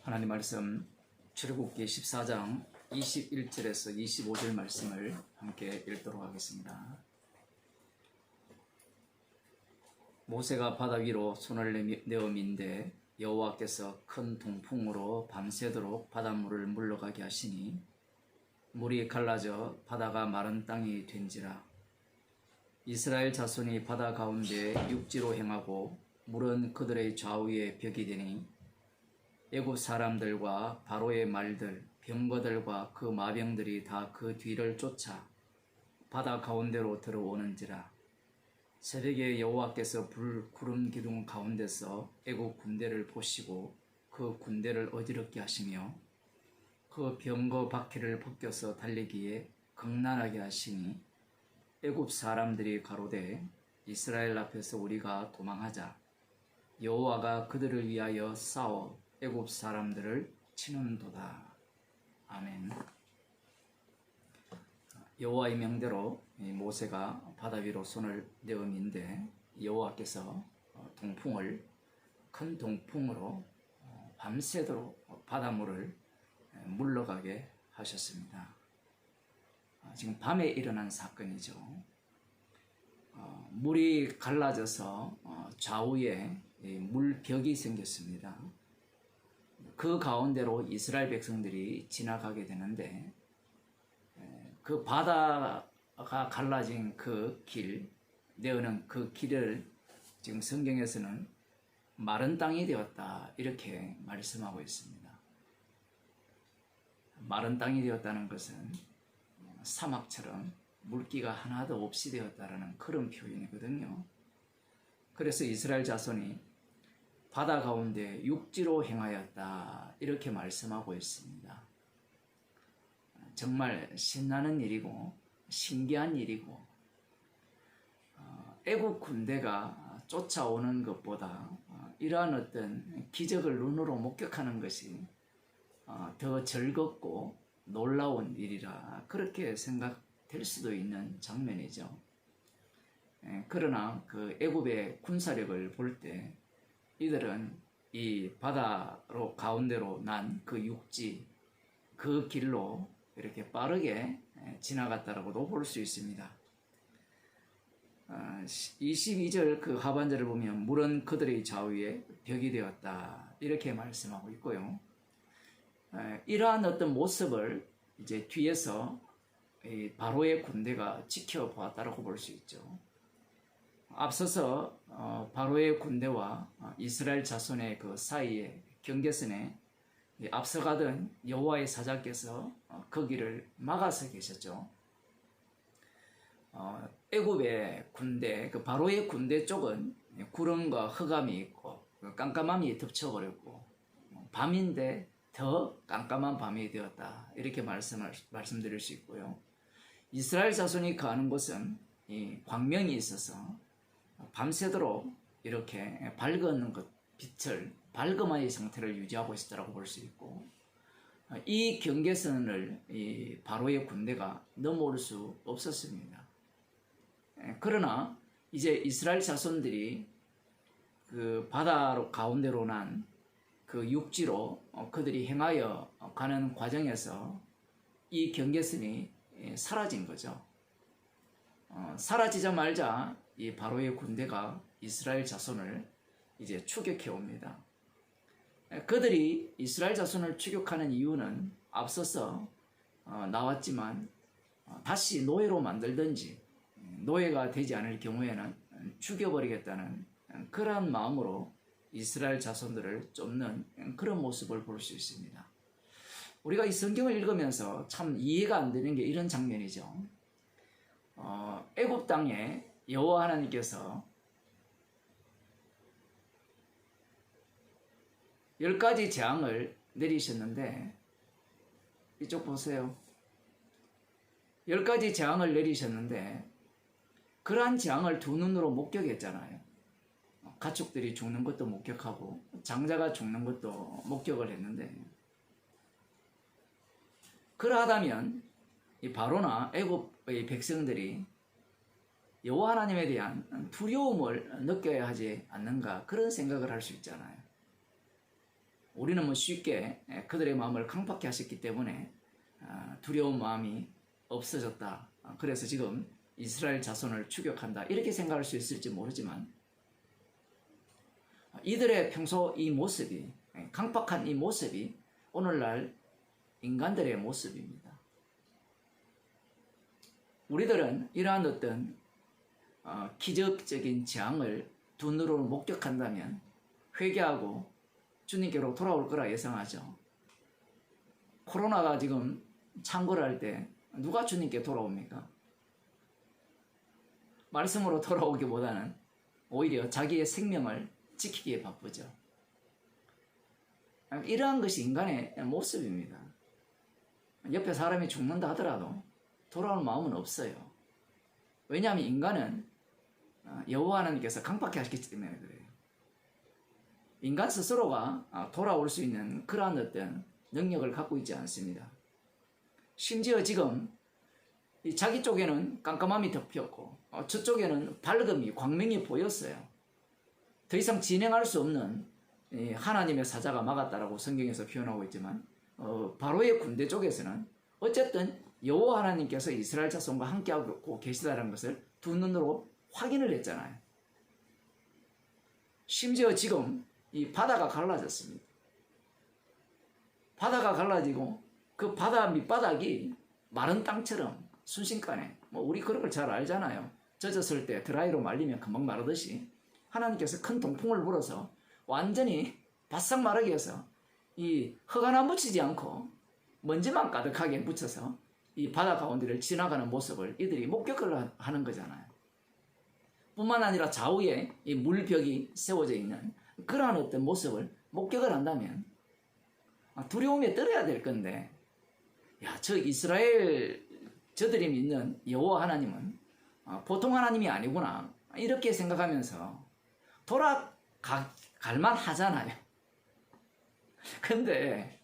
하나님 말씀 출애굽기 14장 21절에서 25절 말씀을 함께 읽도록 하겠습니다. 모세가 바다 위로 손을 내어 민데 여호와께서 큰 동풍으로 밤새도록 바닷물을 물러가게 하시니 물이 갈라져 바다가 마른 땅이 된지라. 이스라엘 자손이 바다 가운데 육지로 행하고 물은 그들의 좌우에 벽이 되니 애굽 사람들과 바로의 말들, 병거들과 그 마병들이 다 그 뒤를 쫓아 바다 가운데로 들어오는지라. 새벽에 여호와께서 불, 구름, 기둥 가운데서 애굽 군대를 보시고 그 군대를 어지럽게 하시며 그 병거 바퀴를 벗겨서 달리기에 극난하게 하시니 애굽 사람들이 가로되 이스라엘 앞에서 우리가 도망하자. 여호와가 그들을 위하여 싸워 애굽 사람들을 치는도다. 아멘. 여호와의 명대로 모세가 바다 위로 손을 내어 민데 여호와께서 큰 동풍으로 밤새도록 바닷물을 물러가게 하셨습니다. 지금 밤에 일어난 사건이죠. 물이 갈라져서 좌우에 물벽이 생겼습니다. 그 가운데로 이스라엘 백성들이 지나가게 되는데 그 바다가 갈라진 그 길, 내어는 그 길을 지금 성경에서는 마른 땅이 되었다 이렇게 말씀하고 있습니다. 마른 땅이 되었다는 것은 사막처럼 물기가 하나도 없이 되었다라는 그런 표현이거든요. 그래서 이스라엘 자손이 바다 가운데 육지로 행하였다 이렇게 말씀하고 있습니다. 정말 신나는 일이고 신기한 일이고 애국 군대가 쫓아오는 것보다 이러한 어떤 기적을 눈으로 목격하는 것이 더 즐겁고 놀라운 일이라 그렇게 생각될 수도 있는 장면이죠. 그러나 그 애굽의 군사력을 볼 때 이들은 이 바다로 가운데로 난 그 육지 그 길로 이렇게 빠르게 지나갔다라고도 볼 수 있습니다. 22절 그 하반절을 보면 물은 그들의 좌우에 벽이 되었다 이렇게 말씀하고 있고요. 이러한 어떤 모습을 이제 뒤에서 바로의 군대가 지켜보았다라고 볼 수 있죠. 앞서서 바로의 군대와 이스라엘 자손의 그 사이에 경계선에 앞서가던 여호와의 사자께서 그 길을 막아서 계셨죠. 애굽의 군대, 그 바로의 군대 쪽은 구름과 흑암이 있고 깜깜함이 덮쳐버렸고 밤인데 더 깜깜한 밤이 되었다 이렇게 말씀드릴 수 있고요. 이스라엘 자손이 가는 곳은 이 광명이 있어서 밤새도록 이렇게 밝은 빛을 밝음의 상태를 유지하고 있었다고 볼 수 있고 이 경계선을 이 바로의 군대가 넘어올 수 없었습니다. 그러나 이제 이스라엘 자손들이 그 바다로 가운데로 난 그 육지로 그들이 행하여 가는 과정에서 이 경계선이 사라진 거죠. 사라지자마자 이 바로의 군대가 이스라엘 자손을 이제 추격해 옵니다. 그들이 이스라엘 자손을 추격하는 이유는 앞서서 나왔지만 다시 노예로 만들든지 노예가 되지 않을 경우에는 죽여버리겠다는 그러한 마음으로 이스라엘 자손들을 쫓는 그런 모습을 볼 수 있습니다. 우리가 이 성경을 읽으면서 참 이해가 안 되는 게 이런 장면이죠. 애굽 땅에 여호와 하나님께서 10가지 재앙을 내리셨는데 이쪽 보세요. 10가지 재앙을 내리셨는데 그러한 재앙을 두 눈으로 목격했잖아요. 가축들이 죽는 것도 목격하고 장자가 죽는 것도 목격을 했는데 그러하다면 이 바로나 애굽의 백성들이 여호와 하나님에 대한 두려움을 느껴야 하지 않는가 그런 생각을 할 수 있잖아요. 우리는 뭐 쉽게 그들의 마음을 강팍해 하셨기 때문에 두려운 마음이 없어졌다. 그래서 지금 이스라엘 자손을 추격한다. 이렇게 생각할 수 있을지 모르지만 이들의 평소 이 모습이, 강팍한 이 모습이 오늘날 인간들의 모습입니다. 우리들은 이러한 어떤 기적적인 재앙을 두 눈으로 목격한다면 회개하고 주님께로 돌아올 거라 예상하죠. 코로나가 지금 창궐 할 때 누가 주님께 돌아옵니까? 말씀으로 돌아오기보다는 오히려 자기의 생명을 지키기에 바쁘죠. 이러한 것이 인간의 모습입니다. 옆에 사람이 죽는다 하더라도 돌아올 마음은 없어요. 왜냐하면 인간은 여호와 하나님께서 강팍해 하셨기 때문에 그래요. 인간 스스로가 돌아올 수 있는 그러한 어떤 능력을 갖고 있지 않습니다. 심지어 지금 자기 쪽에는 깜깜함이 덮였고 저쪽에는 밝음이, 광명이 보였어요. 더 이상 진행할 수 없는 하나님의 사자가 막았다라고 성경에서 표현하고 있지만 바로의 군대 쪽에서는 어쨌든 여호와 하나님께서 이스라엘 자손과 함께하고 계시다는 것을 두 눈으로 확인을 했잖아요. 심지어 지금 이 바다가 갈라졌습니다. 바다가 갈라지고 그 바다 밑바닥이 마른 땅처럼 순식간에, 뭐 우리 그런 걸 잘 알잖아요. 젖었을 때 드라이로 말리면 금방 마르듯이 하나님께서 큰 동풍을 불어서 완전히 바싹 마르게 해서 이 흙 하나 묻히지 않고 먼지만 가득하게 묻혀서 이 바다 가운데를 지나가는 모습을 이들이 목격을 하는 거잖아요. 뿐만 아니라 좌우에 이 물벽이 세워져 있는 그러한 어떤 모습을 목격을 한다면 두려움에 떨어야 될 건데, 야, 저 이스라엘 저들이 믿는 여호와 하나님은 보통 하나님이 아니구나 이렇게 생각하면서 돌아갈 만하잖아요. 근데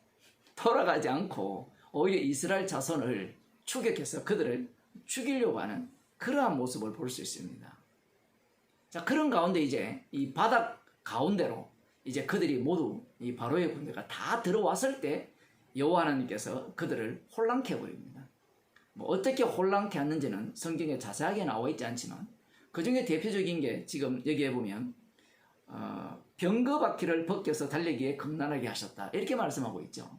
돌아가지 않고 오히려 이스라엘 자손을 추격해서 그들을 죽이려고 하는 그러한 모습을 볼 수 있습니다. 자, 그런 가운데 이제 이 바닥 가운데로 이제 그들이 모두 이 바로의 군대가 다 들어왔을 때 여호와 하나님께서 그들을 혼란케 해버립니다. 뭐 어떻게 혼란케 하는지는 성경에 자세하게 나와 있지 않지만 그 중에 대표적인 게 지금 여기에 보면 병거바퀴를 벗겨서 달리기에 겁난하게 하셨다 이렇게 말씀하고 있죠.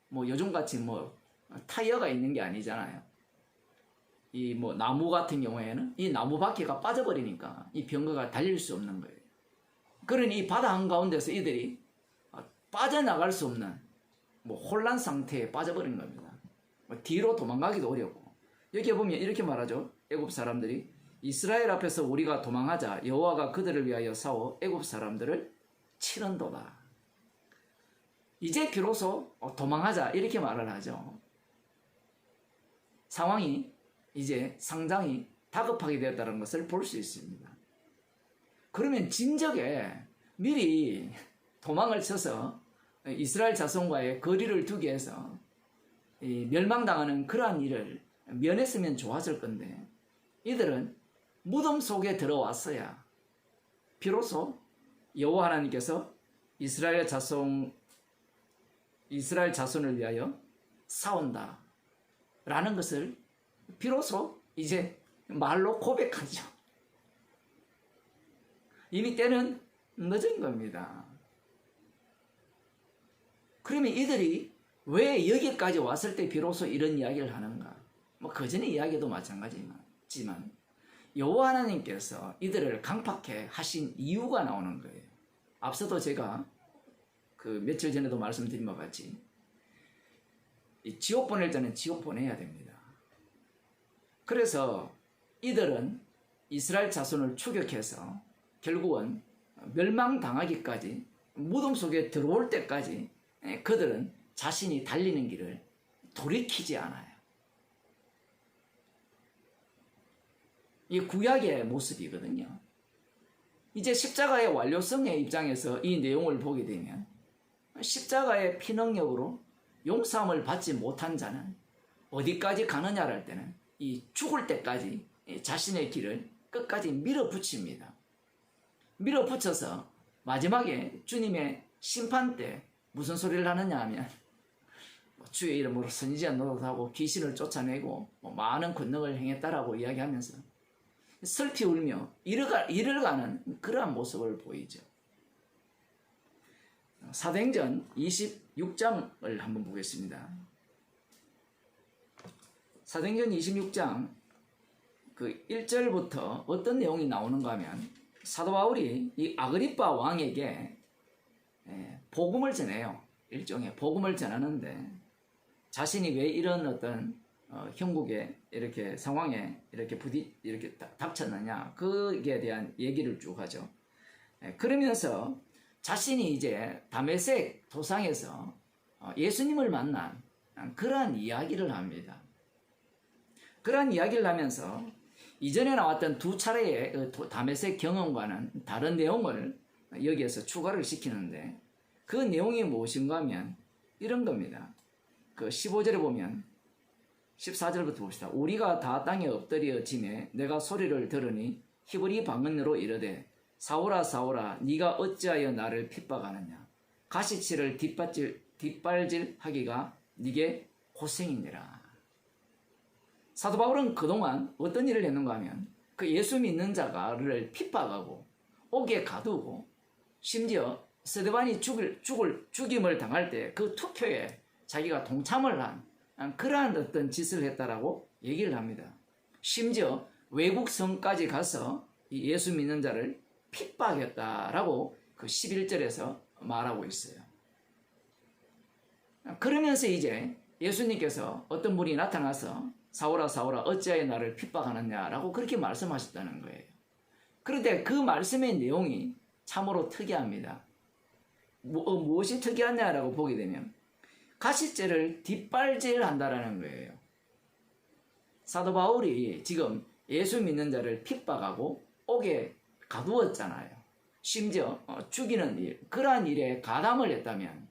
뭐 요즘같이 뭐 타이어가 있는 게 아니잖아요. 이 뭐 나무 같은 경우에는 이 나무 바퀴가 빠져버리니까 이 병거가 달릴 수 없는 거예요. 그러니 이 바다 한가운데서 이들이 빠져나갈 수 없는 뭐 혼란 상태에 빠져버린 겁니다. 뭐 뒤로 도망가기도 어렵고, 여기에 보면 이렇게 말하죠. 애굽 사람들이 이스라엘 앞에서 우리가 도망하자 여호와가 그들을 위하여 싸워 애굽 사람들을 치는도다. 이제 비로소 도망하자 이렇게 말을 하죠. 상황이 이제 상당히 다급하게 되었다는 것을 볼 수 있습니다. 그러면 진작에 미리 도망을 쳐서 이스라엘 자손과의 거리를 두게 해서 멸망당하는 그러한 일을 면했으면 좋았을 건데, 이들은 무덤 속에 들어왔어야 비로소 여호와 하나님께서 이스라엘 자손을 위하여 싸운다 라는 것을 비로소 이제 말로 고백하죠. 이미 때는 늦은 겁니다. 그러면 이들이 왜 여기까지 왔을 때 비로소 이런 이야기를 하는가? 뭐 그전의 이야기도 마찬가지지만 여호와 하나님께서 이들을 강팍해 하신 이유가 나오는 거예요. 앞서도 제가 그 며칠 전에도 말씀드린 것 같이 이 지옥 보낼 자는 지옥 보내야 됩니다. 그래서 이들은 이스라엘 자손을 추격해서 결국은 멸망당하기까지, 무덤 속에 들어올 때까지 그들은 자신이 달리는 길을 돌이키지 않아요. 이 구약의 모습이거든요. 이제 십자가의 완료성의 입장에서 이 내용을 보게 되면 십자가의 피능력으로 용서함을 받지 못한 자는 어디까지 가느냐를 할 때는 이 죽을 때까지 자신의 길을 끝까지 밀어붙입니다. 밀어붙여서 마지막에 주님의 심판 때 무슨 소리를 하느냐 하면 주의 이름으로 선지자 노릇하고 귀신을 쫓아내고 많은 권능을 행했다라고 이야기하면서 슬피 울며 이를 가는 그러한 모습을 보이죠. 사도행전 26장을 한번 보겠습니다. 사도행전 26장 그 1절부터 어떤 내용이 나오는가 하면 사도 바울이 이 아그리빠 왕에게 복음을 전해요. 일종의 복음을 전하는데 자신이 왜 이런 어떤 형국의 이렇게 상황에 이렇게 닥쳤느냐 그에 대한 얘기를 쭉 하죠. 그러면서 자신이 이제 다메섹 도상에서 예수님을 만난 그러한 이야기를 합니다. 그러한 이야기를 하면서 이전에 나왔던 두 차례의 다메섹 경험과는 다른 내용을 여기에서 추가를 시키는데 그 내용이 무엇인가 하면 이런 겁니다. 그 15절에 보면 14절부터 봅시다. 우리가 다 땅에 엎드려 짐에 내가 소리를 들으니 히브리 방언으로 이르되 사울아 사울아 네가 어찌하여 나를 핍박하느냐 가시치를 뒷발질하기가 네게 고생이니라. 사도 바울은 그동안 어떤 일을 했는가 하면 그 예수 믿는 자가를 핍박하고 옥에 가두고 심지어 스데반이 죽임을 당할 때 그 투표에 자기가 동참을 한 그러한 어떤 짓을 했다라고 얘기를 합니다. 심지어 외국 성까지 가서 이 예수 믿는 자를 핍박했다라고 그 11절에서 말하고 있어요. 그러면서 이제 예수님께서 어떤 분이 나타나서 사울아 사울아 어찌하여 나를 핍박하느냐라고 그렇게 말씀하셨다는 거예요. 그런데 그 말씀의 내용이 참으로 특이합니다. 무엇이 특이하냐라고 보게 되면 가시죄를 뒷발질한다라는 거예요. 사도 바울이 지금 예수 믿는 자를 핍박하고 옥에 가두었잖아요. 심지어 죽이는 일, 그러한 일에 가담을 했다면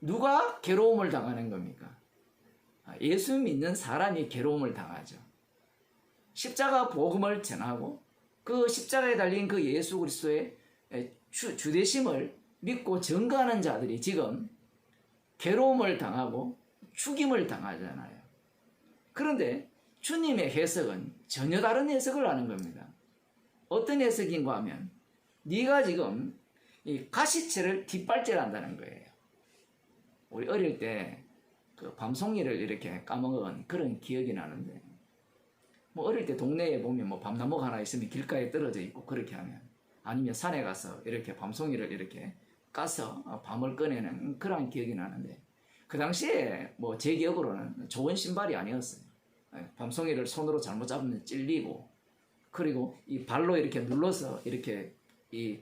누가 괴로움을 당하는 겁니까? 예수 믿는 사람이 괴로움을 당하죠. 십자가 복음을 전하고 그 십자가에 달린 그 예수 그리스도의 주되심을 믿고 증거하는 자들이 지금 괴로움을 당하고 죽임을 당하잖아요. 그런데 주님의 해석은 전혀 다른 해석을 하는 겁니다. 어떤 해석인가 하면 네가 지금 이 가시체를 뒷발질한다는 거예요. 우리 어릴 때 그 밤송이를 이렇게 까먹은 그런 기억이 나는데 뭐 어릴 때 동네에 보면 뭐 밤나무가 하나 있으면 길가에 떨어져 있고 그렇게 하면 아니면 산에 가서 이렇게 밤송이를 이렇게 까서 밤을 꺼내는 그런 기억이 나는데 그 당시에 뭐 제 기억으로는 좋은 신발이 아니었어요. 밤송이를 손으로 잘못 잡으면 찔리고 그리고 이 발로 이렇게 눌러서 이렇게 이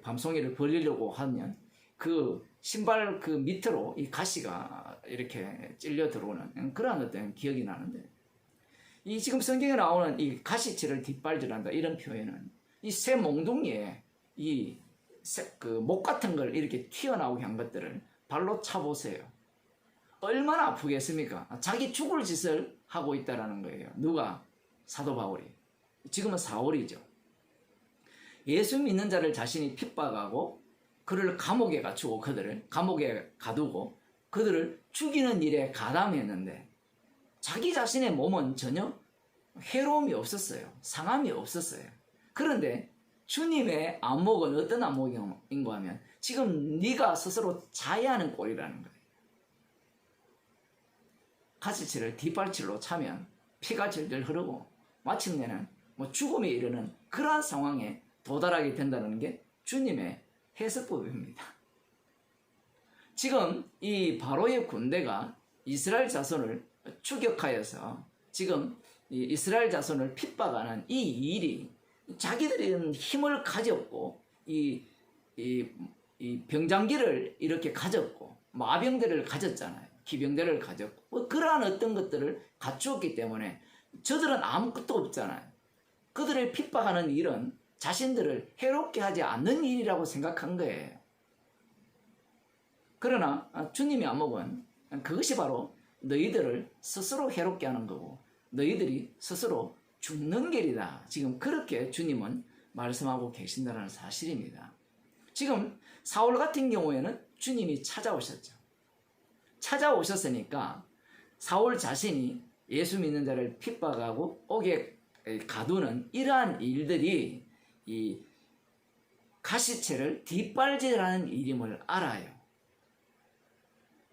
밤송이를 벌리려고 하면 그 신발 그 밑으로 이 가시가 이렇게 찔려 들어오는 그런 어떤 기억이 나는데 이 지금 성경에 나오는 이 가시치를 뒷발질한다 이런 표현은 이 새 몽둥이에 이 그 목 같은 걸 이렇게 튀어나오게 한 것들을 발로 차보세요. 얼마나 아프겠습니까? 자기 죽을 짓을 하고 있다라는 거예요. 누가? 사도 바울이. 지금은 사울이죠. 예수 믿는 자를 자신이 핍박하고 그를 감옥에 갇히고 그들을 감옥에 가두고 그들을 죽이는 일에 가담했는데 자기 자신의 몸은 전혀 해로움이 없었어요. 상함이 없었어요. 그런데 주님의 안목은 어떤 안목인가 하면 지금 네가 스스로 자해하는 꼴이라는 거예요. 가시치를 뒷발질로 차면 피가 질질 흐르고 마침내는 뭐 죽음에 이르는 그러한 상황에 도달하게 된다는 게 주님의 해석법입니다. 지금 이 바로의 군대가 이스라엘 자손을 추격하여서 지금 이 이스라엘 자손을 핍박하는 이 일이 자기들은 힘을 가졌고 이 병장기를 이렇게 가졌고 마병대를 가졌잖아요. 기병대를 가졌고 뭐 그러한 어떤 것들을 갖추었기 때문에 저들은 아무것도 없잖아요. 그들을 핍박하는 일은 자신들을 해롭게 하지 않는 일이라고 생각한 거예요. 그러나 주님의 안목은 그것이 바로 너희들을 스스로 해롭게 하는 거고 너희들이 스스로 죽는 길이다. 지금 그렇게 주님은 말씀하고 계신다는 사실입니다. 지금 사울 같은 경우에는 주님이 찾아오셨죠. 찾아오셨으니까 사울 자신이 예수 믿는 자를 핍박하고 옥에 가두는 이러한 일들이 이 가시체를 뒷발질하는 일임을 알아요.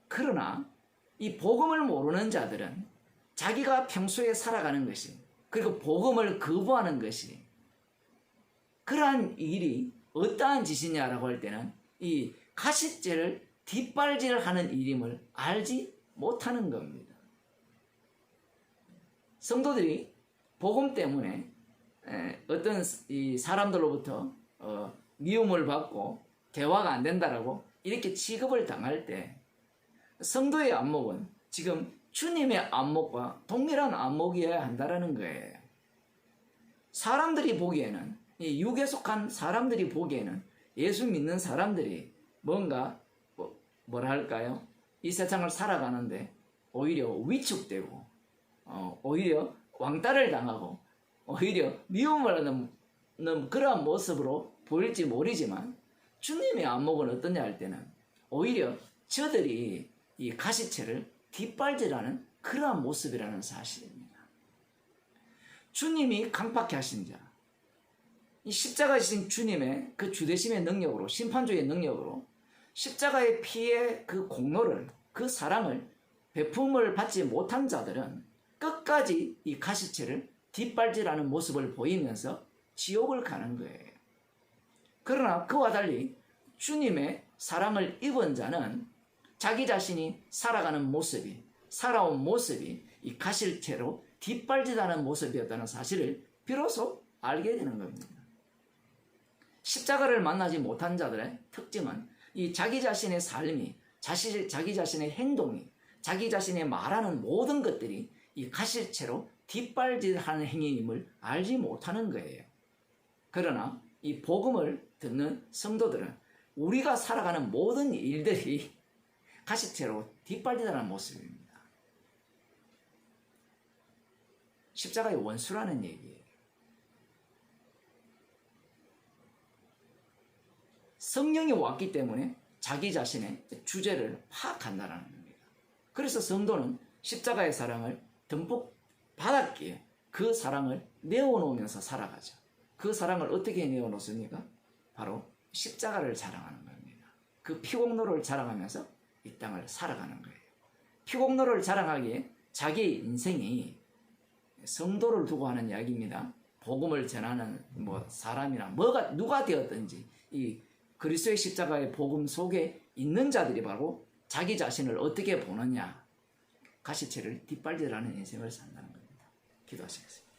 그러나 이 복음을 모르는 자들은 자기가 평소에 살아가는 것이, 그리고 복음을 거부하는 것이, 그러한 일이 어떠한 짓이냐라고 할 때는 이 가시체를 뒷발질하는 일임을 알지 못하는 겁니다. 성도들이 복음 때문에 어떤 이 사람들로부터 미움을 받고 대화가 안 된다라고 이렇게 취급을 당할 때 성도의 안목은 지금 주님의 안목과 동일한 안목이어야 한다라는 거예요. 사람들이 보기에는, 이 육에 속한 사람들이 보기에는 예수 믿는 사람들이 뭔가 뭐라 할까요? 이 세상을 살아가는데 오히려 위축되고 오히려 왕따를 당하고 오히려 미움을 하는 그러한 모습으로 보일지 모르지만 주님의 안목은 어떠냐 할 때는 오히려 저들이 이 가시체를 뒷발질하는 그러한 모습이라는 사실입니다. 주님이 강팍해 하신 자, 이 십자가이신 주님의 그 주되심의 능력으로, 심판주의 능력으로 십자가의 피의 그 공로를, 그 사랑을 베품을 받지 못한 자들은 끝까지 이 가시체를 뒷발질하는 모습을 보이면서 지옥을 가는 거예요. 그러나 그와 달리 주님의 사랑을 입은 자는 자기 자신이 살아가는 모습이, 살아온 모습이 이 가시체로 뒷발질하는 모습이었다는 사실을 비로소 알게 되는 겁니다. 십자가를 만나지 못한 자들의 특징은 이 자기 자신의 삶이, 자기 자신의 행동이, 자기 자신의 말하는 모든 것들이 이 가시체로 뒷발질하는 행위임을 알지 못하는 거예요. 그러나 이 복음을 듣는 성도들은 우리가 살아가는 모든 일들이 가시체로 뒷발질하는 모습입니다. 십자가의 원수라는 얘기예요. 성령이 왔기 때문에 자기 자신의 주제를 파악한다는 겁니다. 그래서 성도는 십자가의 사랑을 듬뿍 받았기에 그 사랑을 내어놓으면서 살아가죠. 그 사랑을 어떻게 내어놓습니까? 바로 십자가를 자랑하는 겁니다. 그 피공로를 자랑하면서 이 땅을 살아가는 거예요. 피공로를 자랑하기에 자기 인생이 성도를 두고 하는 이야기입니다. 복음을 전하는 사람이나 누가 되었든지 이 그리스도의 십자가의 복음 속에 있는 자들이 바로 자기 자신을 어떻게 보느냐, 가시체를 뒷발질하는 인생을 산다는 겁니다. 기도하시겠습니다.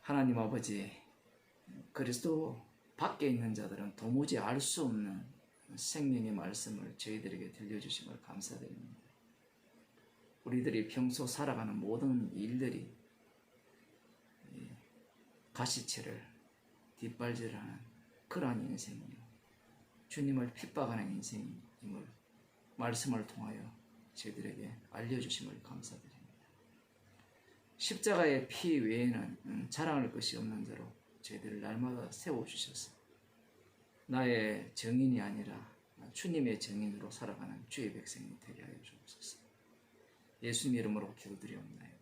하나님 아버지, 그리스도 밖에 있는 자들은 도무지 알 수 없는 생명의 말씀을 저희들에게 들려주심을 감사드립니다. 우리들이 평소 살아가는 모든 일들이 가시체를 뒷발질하는 그러한 인생이요, 주님을 핍박하는 인생임을 말씀을 통하여 저희들에게 알려주심을 감사드립니다. 십자가의 피 외에는 자랑할 것이 없는 자로 저희들을 날마다 세워주셔서 나의 정인이 아니라 주님의 정인으로 살아가는 주의 백성이 되게 하여 주옵소서. 예수님 이름으로 기도드리옵나이다.